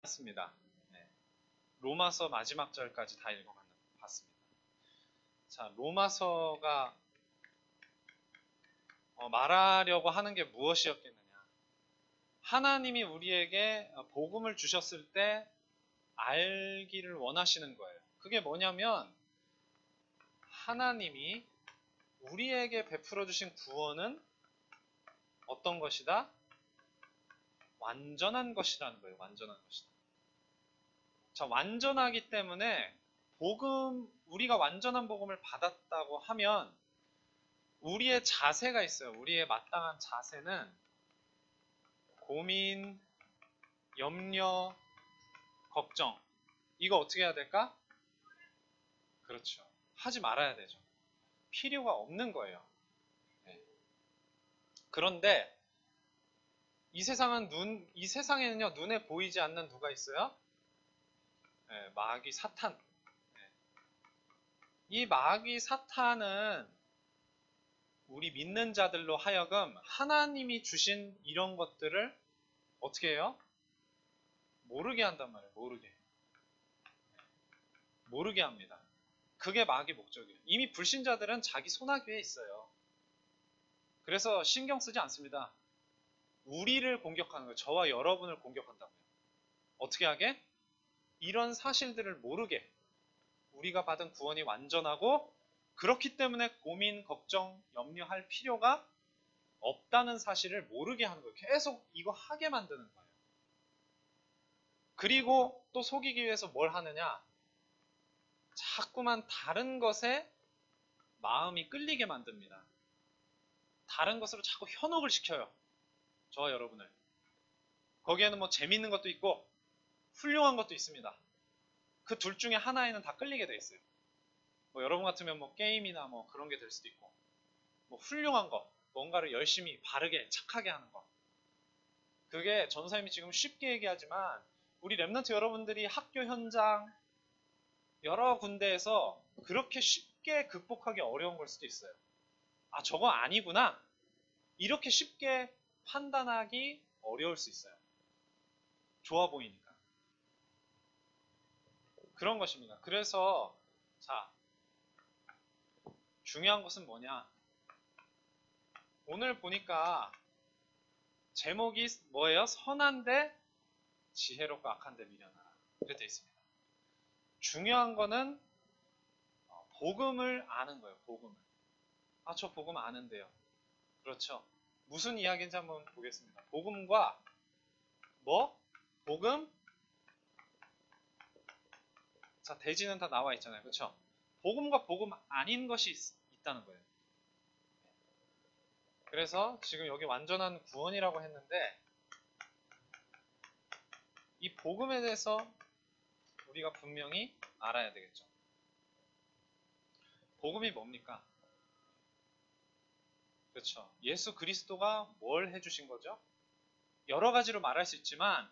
봤습니다. 네. 로마서 마지막 절까지 다 읽어봤습니다. 자, 로마서가 말하려고 하는 게 무엇이었겠느냐? 하나님이 우리에게 복음을 주셨을 때 알기를 원하시는 거예요. 그게 뭐냐면 하나님이 우리에게 베풀어 주신 구원은 어떤 것이다? 완전한 것이라는 거예요. 완전한 것이다. 자, 완전하기 때문에 우리가 완전한 복음을 받았다고 하면 우리의 자세가 있어요. 우리의 마땅한 자세는 고민, 염려, 걱정. 이거 어떻게 해야 될까? 그렇죠. 하지 말아야 되죠. 필요가 없는 거예요. 네. 그런데 이 세상에는요, 눈에 보이지 않는 누가 있어요? 네, 마귀 사탄. 네. 이 마귀 사탄은 우리 믿는 자들로 하여금 하나님이 주신 이런 것들을 어떻게 해요? 모르게 한단 말이에요. 모르게 합니다. 그게 마귀 목적이에요. 이미 불신자들은 자기 소나기에 있어요. 그래서 신경 쓰지 않습니다. 우리를 공격하는 거예요. 저와 여러분을 공격한다고요. 어떻게 하게? 이런 사실들을 모르게. 우리가 받은 구원이 완전하고 그렇기 때문에 고민, 걱정, 염려할 필요가 없다는 사실을 모르게 하는 거예요. 계속 이거 하게 만드는 거예요. 그리고 또 속이기 위해서 뭘 하느냐? 자꾸만 다른 것에 마음이 끌리게 만듭니다. 다른 것으로 자꾸 현혹을 시켜요. 저와 여러분을. 거기에는 뭐 재밌는 것도 있고 훌륭한 것도 있습니다. 그 둘 중에 하나에는 다 끌리게 돼 있어요. 뭐 여러분 같으면 뭐 게임이나 뭐 그런 게 될 수도 있고, 뭐 훌륭한 거, 뭔가를 열심히 바르게 착하게 하는 거. 그게 전사님이 지금 쉽게 얘기하지만 우리 랩런트 여러분들이 학교 현장 여러 군데에서 그렇게 쉽게 극복하기 어려운 걸 수도 있어요. 아, 저거 아니구나. 이렇게 쉽게 판단하기 어려울 수 있어요. 좋아 보이니까. 그런 것입니다. 그래서 자, 중요한 것은 뭐냐? 오늘 보니까 제목이 뭐예요? 선한데 지혜롭고 악한데 미련하라. 이렇게 되어 있습니다. 중요한 거는 복음을 아는 거예요. 복음을. 아, 저 복음 아는데요. 그렇죠. 무슨 이야기인지 한번 보겠습니다. 복음과 뭐? 복음? 자, 대지는 다 나와 있잖아요. 그렇죠? 복음과 복음 아닌 것이 있다는 거예요. 그래서 지금 여기 완전한 구원이라고 했는데 이 복음에 대해서 우리가 분명히 알아야 되겠죠. 복음이 뭡니까? 그렇죠. 예수 그리스도가 뭘 해주신 거죠? 여러 가지로 말할 수 있지만,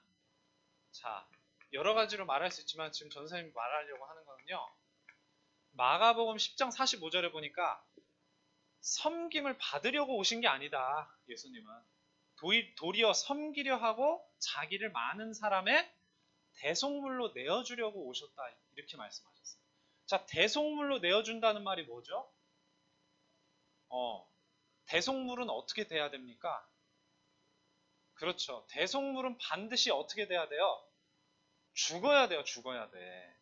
자, 여러 가지로 말할 수 있지만 지금 전사님이 말하려고 하는 거는요. 마가복음 10장 45절에 보니까 섬김을 받으려고 오신 게 아니다. 예수님은. 도리어 섬기려 하고 자기를 많은 사람의 대속물로 내어주려고 오셨다. 이렇게 말씀하셨어요. 자, 대속물로 내어준다는 말이 뭐죠? 대속물은 어떻게 돼야 됩니까? 그렇죠. 대속물은 반드시 어떻게 돼야 돼요? 죽어야 돼요. 죽어야 돼.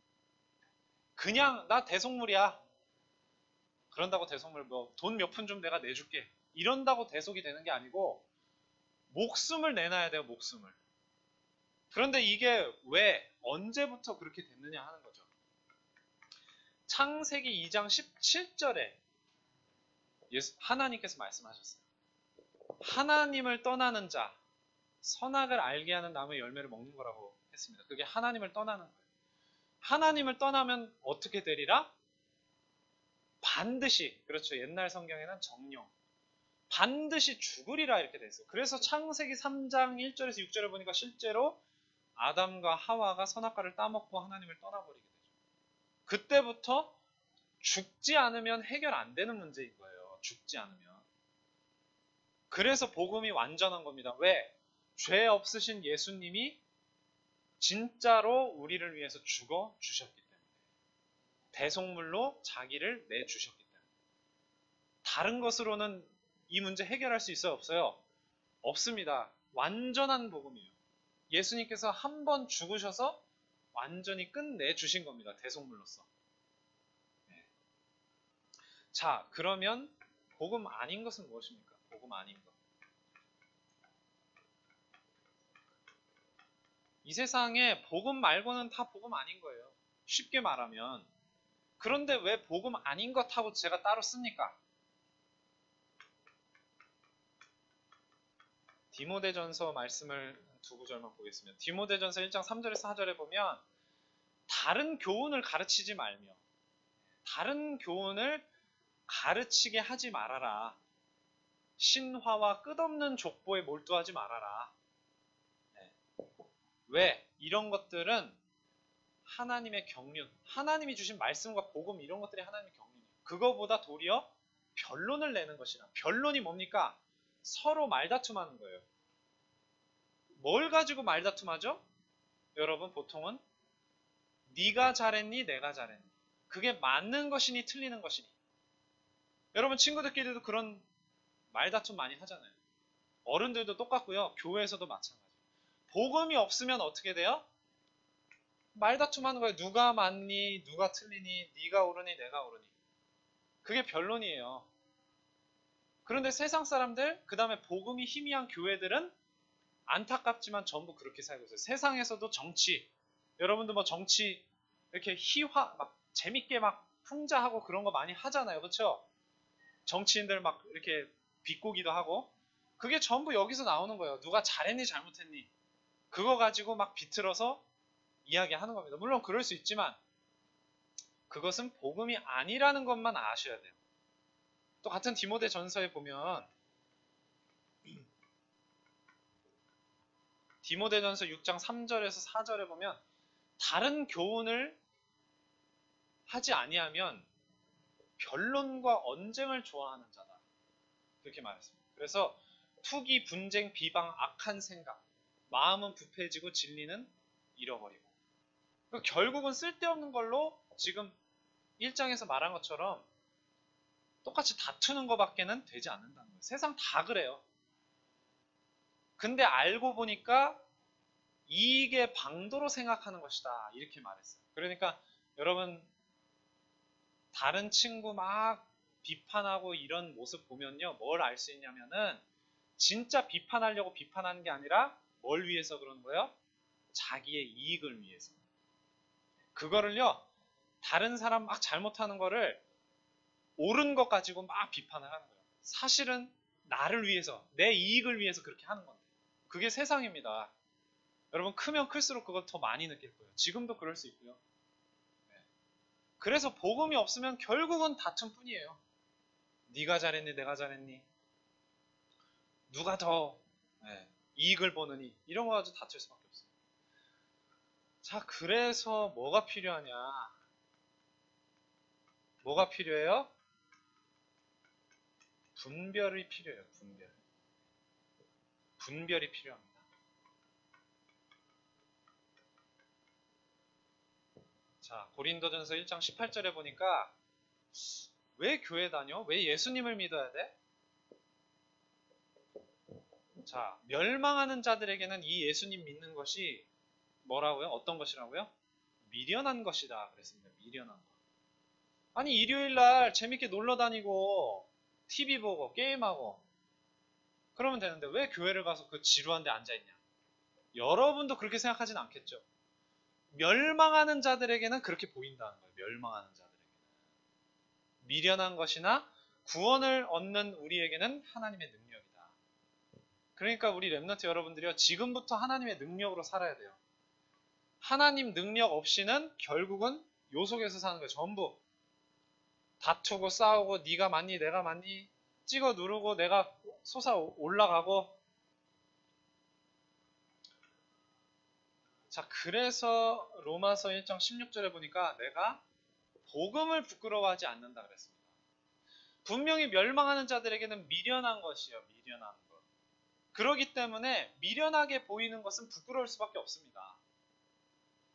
그냥 나 대속물이야. 그런다고 대속물 뭐 돈 몇 푼 좀 내가 내줄게. 이런다고 대속이 되는 게 아니고 목숨을 내놔야 돼요. 목숨을. 그런데 이게 왜 언제부터 그렇게 됐느냐 하는 거죠. 창세기 2장 17절에 하나님께서 말씀하셨어요. 하나님을 떠나는 자, 선악을 알게 하는 나무의 열매를 먹는 거라고 했습니다. 그게 하나님을 떠나는 거예요. 하나님을 떠나면 어떻게 되리라? 반드시, 그렇죠. 옛날 성경에는 정령. 반드시 죽으리라 이렇게 돼 있어요. 그래서 창세기 3장 1절에서 6절을 보니까 실제로 아담과 하와가 선악과를 따먹고 하나님을 떠나버리게 되죠. 그때부터 죽지 않으면 해결 안 되는 문제인 거예요. 죽지 않으면. 그래서 복음이 완전한 겁니다. 왜? 죄 없으신 예수님이 진짜로 우리를 위해서 죽어 주셨기 때문에. 대속물로 자기를 내주셨기 때문에. 다른 것으로는 이 문제 해결할 수 있어요? 없어요? 없습니다. 완전한 복음이에요. 예수님께서 한 번 죽으셔서 완전히 끝내주신 겁니다. 대속물로서. 네. 자, 그러면 복음 아닌 것은 무엇입니까? 복음 아닌 것. 이 세상에 복음 말고는 다 복음 아닌 거예요. 쉽게 말하면. 그런데 왜 복음 아닌 것하고 제가 따로 씁니까? 디모데전서 말씀을 두 구절만 보겠습니다. 디모데전서 1장 3절에서 4절에 보면 다른 교훈을 가르치지 말며 다른 교훈을 가르치게 하지 말아라. 신화와 끝없는 족보에 몰두하지 말아라. 네. 왜? 이런 것들은 하나님의 경륜, 하나님이 주신 말씀과 복음 이런 것들이 하나님의 경륜이에요. 그거보다 도리어 변론을 내는 것이라. 변론이 뭡니까? 서로 말다툼하는 거예요. 뭘 가지고 말다툼하죠? 여러분 보통은 네가 잘했니? 내가 잘했니? 그게 맞는 것이니 틀리는 것이니? 여러분 친구들끼리도 그런 말다툼 많이 하잖아요. 어른들도 똑같고요. 교회에서도 마찬가지예요. 복음이 없으면 어떻게 돼요? 말다툼하는 거예요. 누가 맞니? 누가 틀리니? 네가 옳으니? 내가 옳으니? 그게 변론이에요. 그런데 세상 사람들, 그 다음에 복음이 희미한 교회들은 안타깝지만 전부 그렇게 살고 있어요. 세상에서도 정치, 여러분도 뭐 정치 이렇게 막 재밌게 막 풍자하고 그런 거 많이 하잖아요. 그렇죠? 정치인들 막 이렇게 비꼬기도 하고 그게 전부 여기서 나오는 거예요. 누가 잘했니 잘못했니 그거 가지고 막 비틀어서 이야기하는 겁니다. 물론 그럴 수 있지만 그것은 복음이 아니라는 것만 아셔야 돼요. 또 같은 디모데 전서에 보면 디모데전서 6장 3절에서 4절에 보면 다른 교훈을 하지 아니하면 변론과 언쟁을 좋아하는 자다. 그렇게 말했습니다. 그래서 투기, 분쟁, 비방, 악한 생각, 마음은 부패해지고 진리는 잃어버리고. 결국은 쓸데없는 걸로 지금 1장에서 말한 것처럼 똑같이 다투는 것밖에는 되지 않는다는 거예요. 세상 다 그래요. 근데 알고 보니까 이익의 방도로 생각하는 것이다. 이렇게 말했어요. 그러니까 여러분 다른 친구 막 비판하고 이런 모습 보면요. 뭘 알 수 있냐면은 진짜 비판하려고 비판하는 게 아니라 뭘 위해서 그러는 거예요? 자기의 이익을 위해서. 그거를요. 다른 사람 막 잘못하는 거를 옳은 것 가지고 막 비판을 하는 거예요. 사실은 나를 위해서, 내 이익을 위해서 그렇게 하는 건데. 그게 세상입니다. 여러분 크면 클수록 그걸 더 많이 느낄 거예요. 지금도 그럴 수 있고요. 네. 그래서 복음이 없으면 결국은 다툼뿐이에요. 네가 잘했니 내가 잘했니 누가 더 이익을 보느니 이런 거 가지고 다툴 수밖에 없어요. 자, 그래서 뭐가 필요하냐? 뭐가 필요해요? 분별이 필요해요. 분별이 필요합니다. 자, 고린도전서 1장 18절에 보니까 왜 교회 다녀? 왜 예수님을 믿어야 돼? 자, 멸망하는 자들에게는 이 예수님 믿는 것이 뭐라고요? 어떤 것이라고요? 미련한 것이다 그랬습니다. 미련한 것. 아니 일요일 날 재밌게 놀러 다니고 TV 보고 게임하고 그러면 되는데 왜 교회를 가서 그 지루한 데 앉아있냐? 여러분도 그렇게 생각하진 않겠죠? 멸망하는 자들에게는 그렇게 보인다는 거예요. 멸망하는 자들에게는. 미련한 것이나 구원을 얻는 우리에게는 하나님의 능력이다. 그러니까 우리 렘넌트 여러분들이요. 지금부터 하나님의 능력으로 살아야 돼요. 하나님 능력 없이는 결국은 요 속에서 사는 거예요. 전부. 다투고 싸우고 네가 맞니 내가 맞니 찍어 누르고 내가 솟아 올라가고. 자, 그래서 로마서 1장 16절에 보니까 내가 복음을 부끄러워하지 않는다 그랬습니다. 분명히 멸망하는 자들에게는 미련한 것이에요. 미련한 것. 그렇기 때문에 미련하게 보이는 것은 부끄러울 수밖에 없습니다.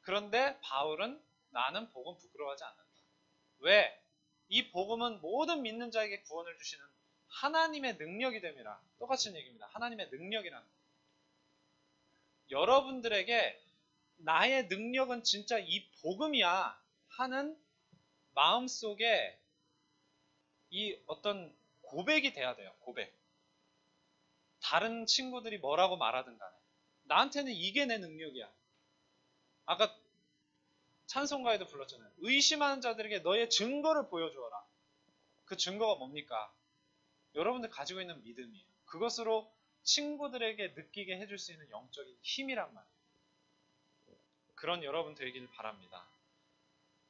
그런데 바울은 나는 복음 부끄러워하지 않는다. 왜? 이 복음은 모든 믿는 자에게 구원을 주시는 하나님의 능력이 됨이라. 똑같은 얘기입니다. 하나님의 능력이라는 거. 여러분들에게 나의 능력은 진짜 이 복음이야 하는 마음속에 이 어떤 고백이 돼야 돼요. 고백. 다른 친구들이 뭐라고 말하든 간에 나한테는 이게 내 능력이야. 아까 찬송가에도 불렀잖아요. 의심하는 자들에게 너의 증거를 보여주어라. 그 증거가 뭡니까? 여러분들 가지고 있는 믿음이에요. 그것으로 친구들에게 느끼게 해줄 수 있는 영적인 힘이란 말이에요. 그런 여러분 되길 바랍니다.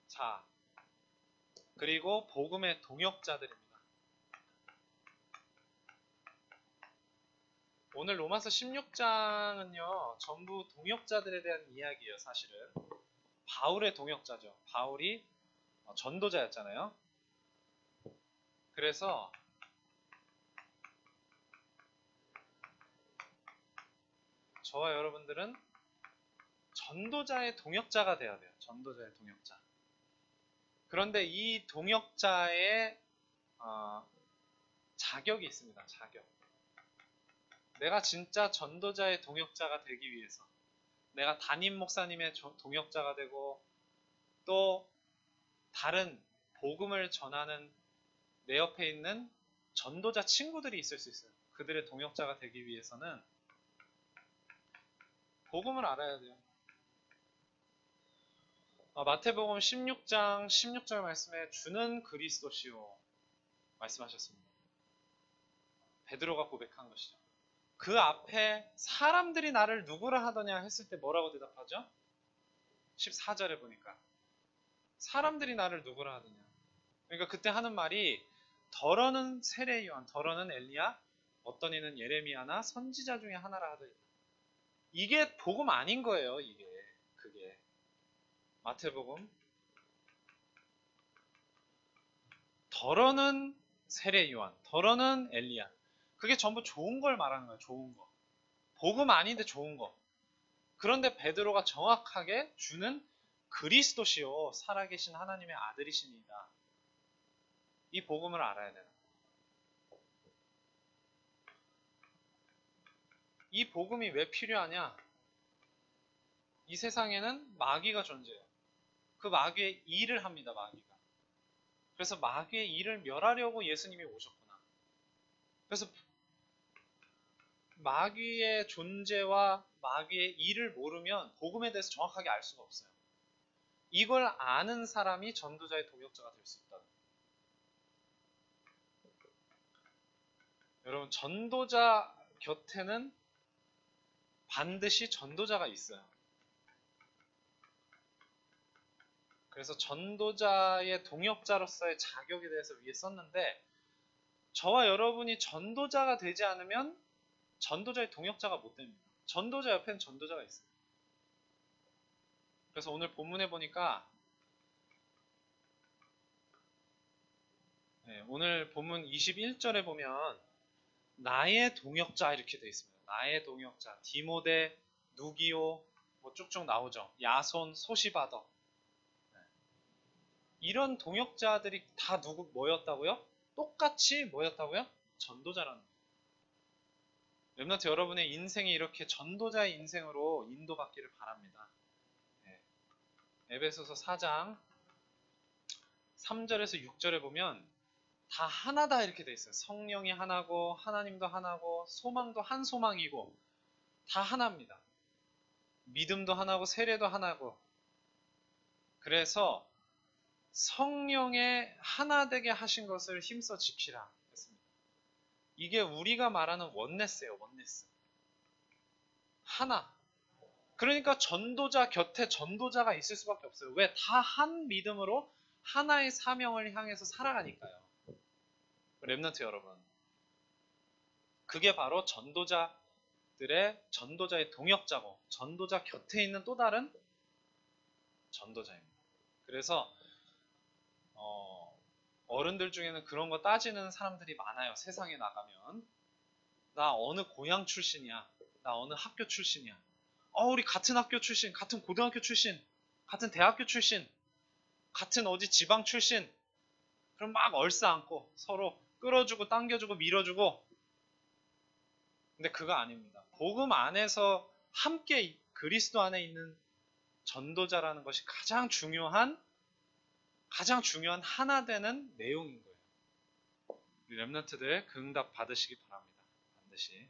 자, 그리고 복음의 동역자들입니다. 오늘 로마서 16장은요, 전부 동역자들에 대한 이야기예요, 사실은. 바울의 동역자죠. 바울이 전도자였잖아요. 그래서 저와 여러분들은 전도자의 동역자가 돼야 돼요. 전도자의 동역자. 그런데 이 동역자의 자격이 있습니다. 자격. 내가 진짜 전도자의 동역자가 되기 위해서 내가 담임 목사님의 동역자가 되고 또 다른 복음을 전하는 내 옆에 있는 전도자 친구들이 있을 수 있어요. 그들의 동역자가 되기 위해서는 복음을 알아야 돼요. 마태복음 16장 16절 말씀에 주는 그리스도시요 말씀하셨습니다. 베드로가 고백한 것이죠. 그 앞에 사람들이 나를 누구라 하더냐 했을 때 뭐라고 대답하죠? 14절에 보니까 사람들이 나를 누구라 하더냐. 그러니까 그때 하는 말이 더러는 세례 요한, 더러는 엘리야, 어떤 이는 예레미야나 선지자 중에 하나라 하더니 이게 복음 아닌 거예요. 이게 그게 마태복음 더러는 세례 요한, 더러는 엘리야. 그게 전부 좋은 걸 말하는 거예요. 좋은 거. 복음 아닌데 좋은 거. 그런데 베드로가 정확하게 주는 그리스도시요 살아계신 하나님의 아들이시니이다. 이 복음을 알아야 되는 거예요. 이 복음이 왜 필요하냐? 이 세상에는 마귀가 존재해요. 그 마귀의 일을 합니다. 마귀가. 그래서 마귀의 일을 멸하려고 예수님이 오셨구나. 그래서 마귀의 존재와 마귀의 일을 모르면 복음에 대해서 정확하게 알 수가 없어요. 이걸 아는 사람이 전도자의 동역자가 될 수 있다. 여러분, 전도자 곁에는 반드시 전도자가 있어요. 그래서 전도자의 동역자로서의 자격에 대해서 위에 썼는데 저와 여러분이 전도자가 되지 않으면 전도자의 동역자가 못 됩니다. 전도자 옆에는 전도자가 있어요. 그래서 오늘 본문에 보니까 오늘 본문 21절에 보면 나의 동역자 이렇게 되어 있습니다. 나의 동역자 디모데, 누기오 뭐 쭉쭉 나오죠. 야손, 소시바더 이런 동역자들이 다 누구 뭐였다고요? 똑같이 뭐였다고요? 전도자라는 거예요. 렘넌트 여러분의 인생이 이렇게 전도자의 인생으로 인도받기를 바랍니다. 에베소서 4장 3절에서 6절에 보면 다 하나다 이렇게 돼 있어요. 성령이 하나고 하나님도 하나고 소망도 한 소망이고 다 하나입니다. 믿음도 하나고 세례도 하나고 그래서 성령의 하나 되게 하신 것을 힘써 지키라 했습니다. 이게 우리가 말하는 원네스예요. 원네스. 하나. 그러니까 전도자 곁에 전도자가 있을 수밖에 없어요. 왜? 다 한 믿음으로 하나의 사명을 향해서 살아가니까요. 렘넌트 여러분. 그게 바로 전도자들의 전도자의 동역자고 전도자 곁에 있는 또 다른 전도자입니다. 그래서 어른들 중에는 그런 거 따지는 사람들이 많아요. 세상에 나가면. 나 어느 고향 출신이야. 나 어느 학교 출신이야. 우리 같은 학교 출신, 같은 고등학교 출신. 같은 대학교 출신, 같은 어디 지방 출신, 그럼 막 얼싸안고 서로 끌어주고 당겨주고 밀어주고. 근데 그거 아닙니다. 복음 안에서 함께 그리스도 안에 있는 전도자라는 것이 가장 중요한 하나 되는 내용인 거예요. 우리 렘넌트들 그 응답 받으시기 바랍니다. 반드시.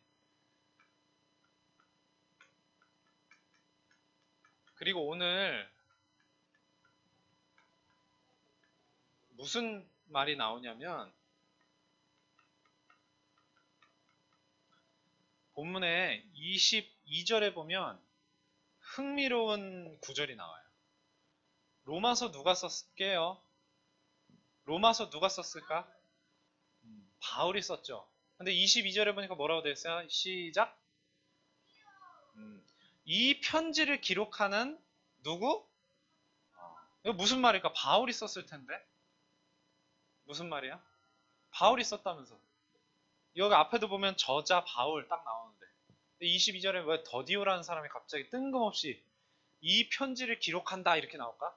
그리고 오늘 무슨 말이 나오냐면 본문에 22절에 보면 흥미로운 구절이 나와요. 로마서 누가 썼게요? 로마서 누가 썼을까? 바울이 썼죠. 근데 22절에 보니까 뭐라고 되어 있어요? 시작. 이 편지를 기록하는 누구? 이거 무슨 말일까? 바울이 썼을 텐데. 무슨 말이야? 바울이 썼다면서. 여기 앞에도 보면 저자 바울 딱 나오는데 22절에 왜 더디오라는 사람이 갑자기 뜬금없이 이 편지를 기록한다 이렇게 나올까?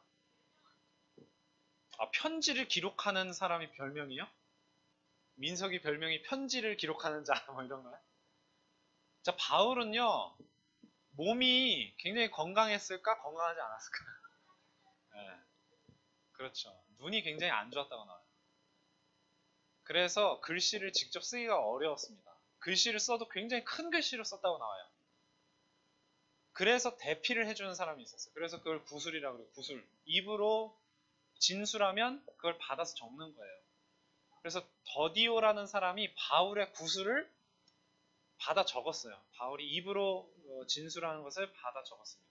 아, 편지를 기록하는 사람이 별명이요? 민석이 별명이 편지를 기록하는 자 뭐 이런 거야? 자, 바울은요 몸이 굉장히 건강했을까? 건강하지 않았을까? 네, 그렇죠. 눈이 굉장히 안 좋았다고 나와요. 그래서 글씨를 직접 쓰기가 어려웠습니다. 글씨를 써도 굉장히 큰 글씨로 썼다고 나와요. 그래서 대피를 해주는 사람이 있었어요. 그래서 그걸 구술이라고 그래요. 구술. 입으로 진술하면 그걸 받아서 적는 거예요. 그래서 더디오라는 사람이 바울의 구술을 받아 적었어요. 바울이 입으로 진술하는 것을 받아 적었습니다.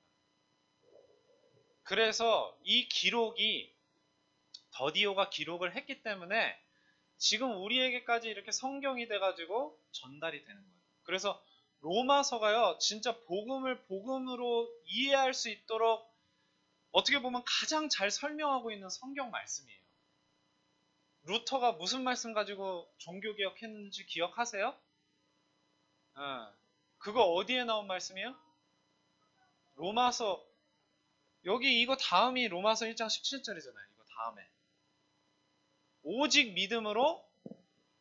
그래서 이 기록이 더디오가 기록을 했기 때문에 지금 우리에게까지 이렇게 성경이 돼가지고 전달이 되는 거예요. 그래서 로마서가요, 진짜 복음을 복음으로 이해할 수 있도록 어떻게 보면 가장 잘 설명하고 있는 성경 말씀이에요. 루터가 무슨 말씀 가지고 종교개혁했는지 기억하세요? 그거 어디에 나온 말씀이에요? 로마서. 여기 이거 다음이 로마서 1장 17절이잖아요. 이거 다음에. 오직 믿음으로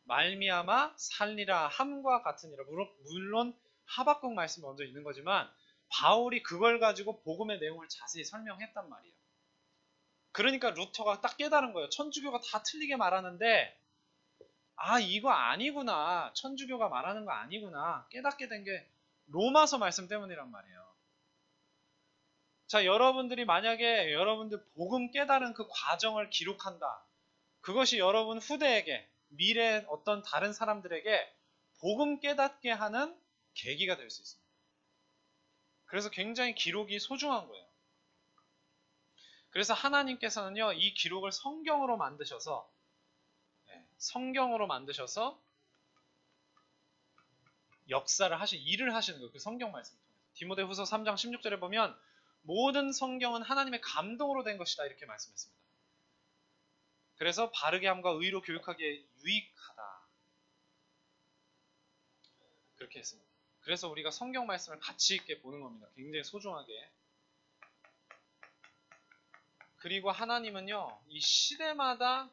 말미암아 살리라 함과 같으니라. 물론 하박국 말씀이 먼저 있는 거지만 바울이 그걸 가지고 복음의 내용을 자세히 설명했단 말이에요. 그러니까 루터가 딱 깨달은 거예요. 천주교가 다 틀리게 말하는데 아, 이거 아니구나. 천주교가 말하는 거 아니구나. 깨닫게 된 게 로마서 말씀 때문이란 말이에요. 자, 여러분들이 만약에 여러분들 복음 깨달은 그 과정을 기록한다. 그것이 여러분 후대에게, 미래 어떤 다른 사람들에게 복음 깨닫게 하는 계기가 될 수 있습니다. 그래서 굉장히 기록이 소중한 거예요. 그래서 하나님께서는요, 이 기록을 성경으로 만드셔서 역사를 일을 하시는 거예요. 그 성경 말씀을 통해서. 디모데후서 3장 16절에 보면 모든 성경은 하나님의 감동으로 된 것이다 이렇게 말씀했습니다. 그래서 바르게 함과 의로 교육하기에 유익하다. 그렇게 했습니다. 그래서 우리가 성경 말씀을 가치 있게 보는 겁니다. 굉장히 소중하게. 그리고 하나님은요, 이 시대마다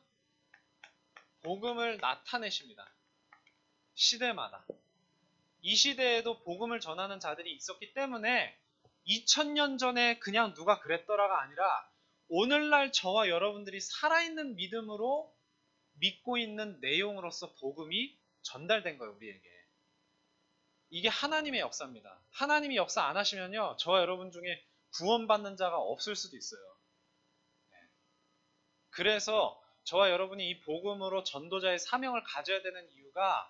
복음을 나타내십니다. 시대마다. 이 시대에도 복음을 전하는 자들이 있었기 때문에 2000년 전에 그냥 누가 그랬더라가 아니라 오늘날 저와 여러분들이 살아있는 믿음으로 믿고 있는 내용으로서 복음이 전달된 거예요, 우리에게. 이게 하나님의 역사입니다. 하나님이 역사 안 하시면요, 저와 여러분 중에 구원받는 자가 없을 수도 있어요. 그래서 저와 여러분이 이 복음으로 전도자의 사명을 가져야 되는 이유가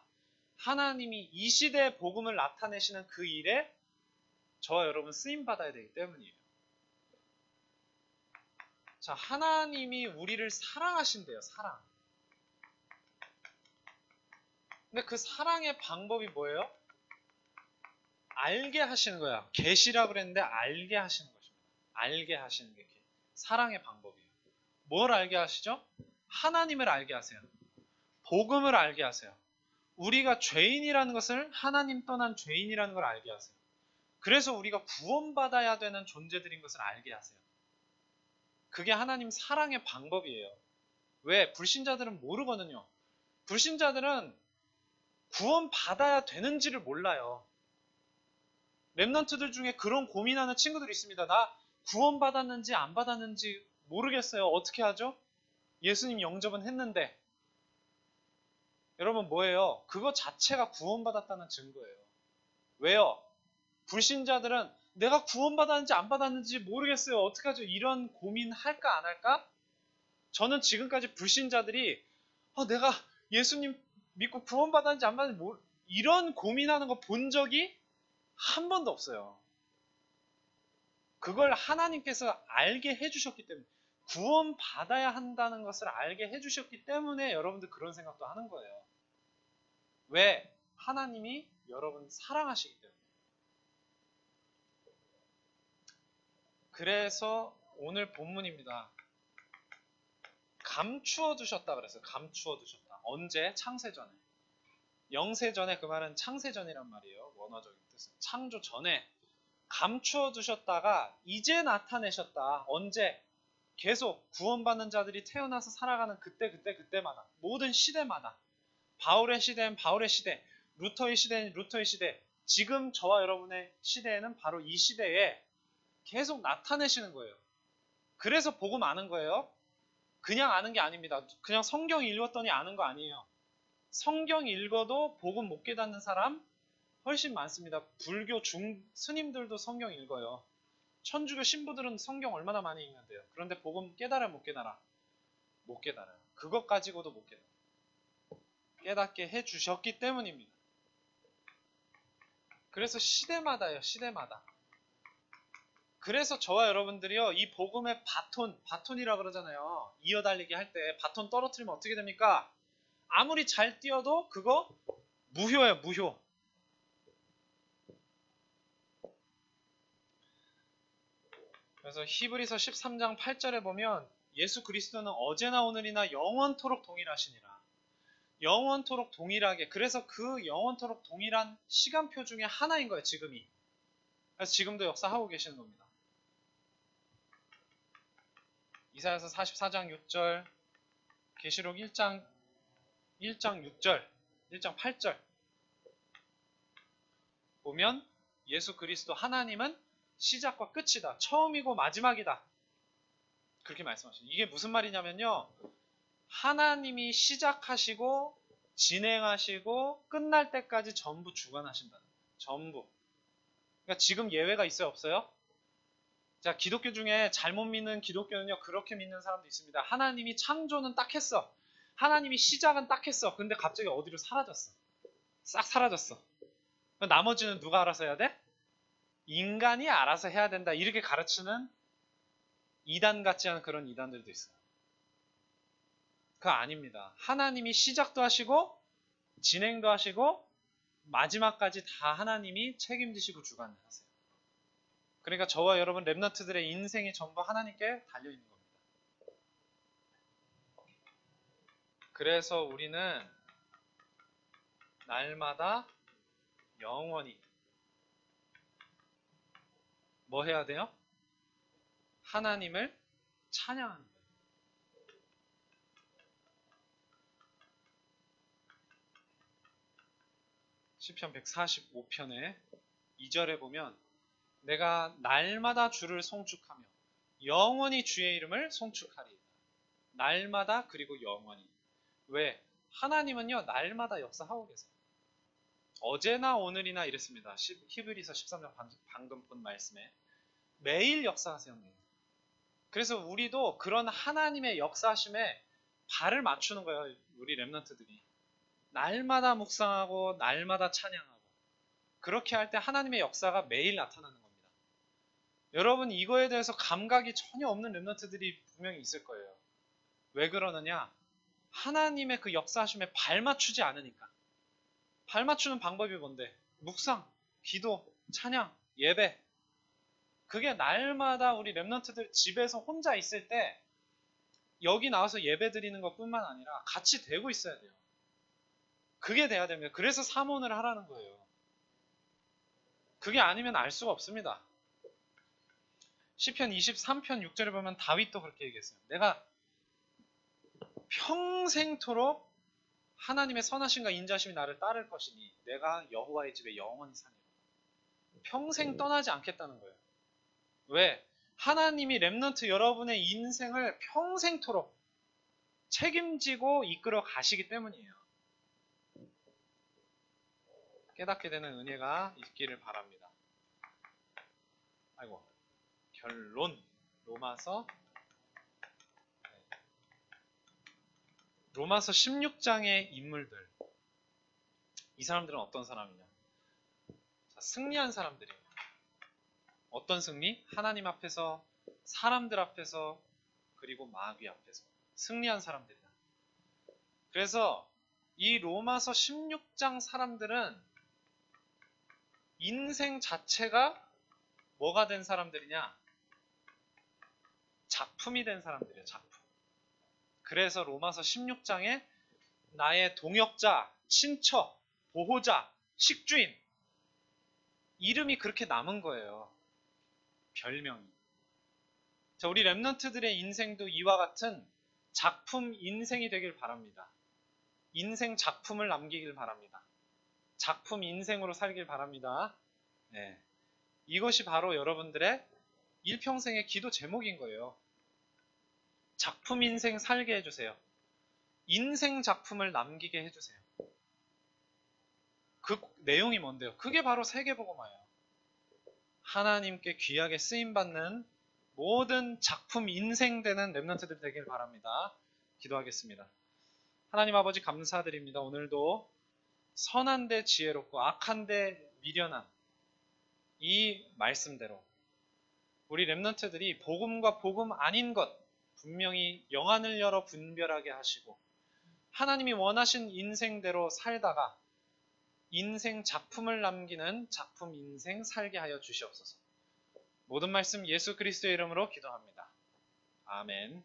하나님이 이 시대에 복음을 나타내시는 그 일에 저와 여러분 쓰임받아야 되기 때문이에요. 자, 하나님이 우리를 사랑하신대요, 사랑. 근데 그 사랑의 방법이 뭐예요? 알게 하시는 거야. 계시라 그랬는데 알게 하시는 것입니다. 알게 하시는 게 사랑의 방법이에요. 뭘 알게 하시죠? 하나님을 알게 하세요. 복음을 알게 하세요. 우리가 죄인이라는 것을, 하나님 떠난 죄인이라는 걸 알게 하세요. 그래서 우리가 구원받아야 되는 존재들인 것을 알게 하세요. 그게 하나님 사랑의 방법이에요. 왜? 불신자들은 모르거든요. 불신자들은 구원받아야 되는지를 몰라요. 랩런트들 중에 그런 고민하는 친구들이 있습니다. 나 구원받았는지 안 받았는지 모르겠어요. 어떻게 하죠? 예수님 영접은 했는데. 여러분 뭐예요? 그거 자체가 구원받았다는 증거예요. 왜요? 불신자들은 내가 구원받았는지 안 받았는지 모르겠어요. 어떡하죠? 이런 고민 할까 안 할까? 저는 지금까지 불신자들이 내가 예수님 믿고 구원받았는지 안 받았는지 이런 고민하는 거 본 적이 한 번도 없어요. 그걸 하나님께서 알게 해주셨기 때문에 구원받아야 한다는 것을 알게 해주셨기 때문에 여러분들 그런 생각도 하는 거예요. 왜? 하나님이 여러분 사랑하시기 때문에. 그래서 오늘 본문입니다. 감추어 두셨다 그랬어요. 감추어 두셨다. 언제? 창세전에. 영세전에, 그 말은 창세전이란 말이에요. 원어적인 뜻은. 창조 전에 감추어 두셨다가 이제 나타내셨다. 언제? 계속 구원받는 자들이 태어나서 살아가는 그때마다, 모든 시대마다, 바울의 시대는 바울의 시대, 루터의 시대는 루터의 시대, 지금 저와 여러분의 시대에는 바로 이 시대에 계속 나타내시는 거예요. 그래서 복음 아는 거예요. 그냥 아는 게 아닙니다. 그냥 성경 읽었더니 아는 거 아니에요. 성경 읽어도 복음 못 깨닫는 사람 훨씬 많습니다. 불교 스님들도 성경 읽어요. 천주교 신부들은 성경 얼마나 많이 읽는데요. 그런데 복음 깨달아 못 깨달아? 못 깨달아요. 그것 가지고도 못 깨달아요. 깨닫게 해주셨기 때문입니다. 그래서 시대마다요. 시대마다. 그래서 저와 여러분들이요. 이 복음의 바톤이라 그러잖아요. 이어달리기 할 때 바톤 떨어뜨리면 어떻게 됩니까? 아무리 잘 뛰어도 그거 무효예요. 무효. 그래서 히브리서 13장 8절에 보면 예수 그리스도는 어제나 오늘이나 영원토록 동일하시니라. 영원토록 동일하게. 그래서 그 영원토록 동일한 시간표 중에 하나인 거예요. 지금이. 그래서 지금도 역사하고 계시는 겁니다. 이사야서 44장 6절, 계시록 1장 6절, 1장 8절 보면 예수 그리스도 하나님은 시작과 끝이다. 처음이고 마지막이다. 그렇게 말씀하시죠. 이게 무슨 말이냐면요. 하나님이 시작하시고 진행하시고 끝날 때까지 전부 주관하신다. 전부. 그러니까 지금 예외가 있어요? 없어요? 자, 기독교 중에 잘못 믿는 기독교는요. 그렇게 믿는 사람도 있습니다. 하나님이 창조는 딱 했어. 하나님이 시작은 딱 했어. 근데 갑자기 어디로 사라졌어. 싹 사라졌어. 나머지는 누가 알아서 해야 돼? 인간이 알아서 해야 된다. 이렇게 가르치는 이단 같지 않은 그런 이단들도 있어요. 그거 아닙니다. 하나님이 시작도 하시고 진행도 하시고 마지막까지 다 하나님이 책임지시고 주관하세요. 그러니까 저와 여러분 랩런트들의 인생이 전부 하나님께 달려있는 겁니다. 그래서 우리는 날마다 영원히 뭐 해야 돼요? 하나님을 찬양하는 거예요. 시편 145편에 2절에 보면 내가 날마다 주를 송축하며 영원히 주의 이름을 송축하리이다. 날마다 그리고 영원히. 왜? 하나님은요 날마다 역사하고 계세요. 어제나 오늘이나 이랬습니다. 히브리서 13장 방금 본 말씀에 매일 역사하세요. 매일. 그래서 우리도 그런 하나님의 역사하심에 발을 맞추는 거예요. 우리 랩런트들이. 날마다 묵상하고 날마다 찬양하고 그렇게 할 때 하나님의 역사가 매일 나타나는 겁니다. 여러분 이거에 대해서 감각이 전혀 없는 랩런트들이 분명히 있을 거예요. 왜 그러느냐? 하나님의 그 역사하심에 발 맞추지 않으니까. 발 맞추는 방법이 뭔데? 묵상, 기도, 찬양, 예배. 그게 날마다 우리 랩런트들 집에서 혼자 있을 때 여기 나와서 예배 드리는 것뿐만 아니라 같이 되고 있어야 돼요. 그게 돼야 됩니다. 그래서 사모를 하라는 거예요. 그게 아니면 알 수가 없습니다. 시편 23편 6절에 보면 다윗도 그렇게 얘기했어요. 내가 평생토록 하나님의 선하심과 인자심이 나를 따를 것이니 내가 여호와의 집에 영원히 사니라. 평생 떠나지 않겠다는 거예요. 왜? 하나님이 렘넌트 여러분의 인생을 평생토록 책임지고 이끌어 가시기 때문이에요. 깨닫게 되는 은혜가 있기를 바랍니다. 아이고, 결론. 로마서 16장의 인물들. 이 사람들은 어떤 사람이냐? 자, 승리한 사람들이에요. 어떤 승리? 하나님 앞에서, 사람들 앞에서, 그리고 마귀 앞에서 승리한 사람들이다. 그래서 이 로마서 16장 사람들은 인생 자체가 뭐가 된 사람들이냐? 작품이 된 사람들이에요. 작품. 그래서 로마서 16장에 나의 동역자, 친척, 보호자, 식주인 이름이 그렇게 남은 거예요. 별명이. 자, 우리 렘넌트들의 인생도 이와 같은 작품 인생이 되길 바랍니다. 인생 작품을 남기길 바랍니다. 작품 인생으로 살길 바랍니다. 네. 이것이 바로 여러분들의 일평생의 기도 제목인 거예요. 작품 인생 살게 해주세요. 인생 작품을 남기게 해주세요. 그 내용이 뭔데요? 그게 바로 세계복음화예요. 하나님께 귀하게 쓰임받는 모든 작품 인생 되는 렘넌트들 되길 바랍니다. 기도하겠습니다. 하나님 아버지 감사드립니다. 오늘도 선한데 지혜롭고 악한데 미련한 이 말씀대로 우리 렘넌트들이 복음과 복음 아닌 것 분명히 영안을 열어 분별하게 하시고 하나님이 원하신 인생대로 살다가 인생 작품을 남기는 작품 인생 살게 하여 주시옵소서. 모든 말씀 예수 그리스도의 이름으로 기도합니다. 아멘.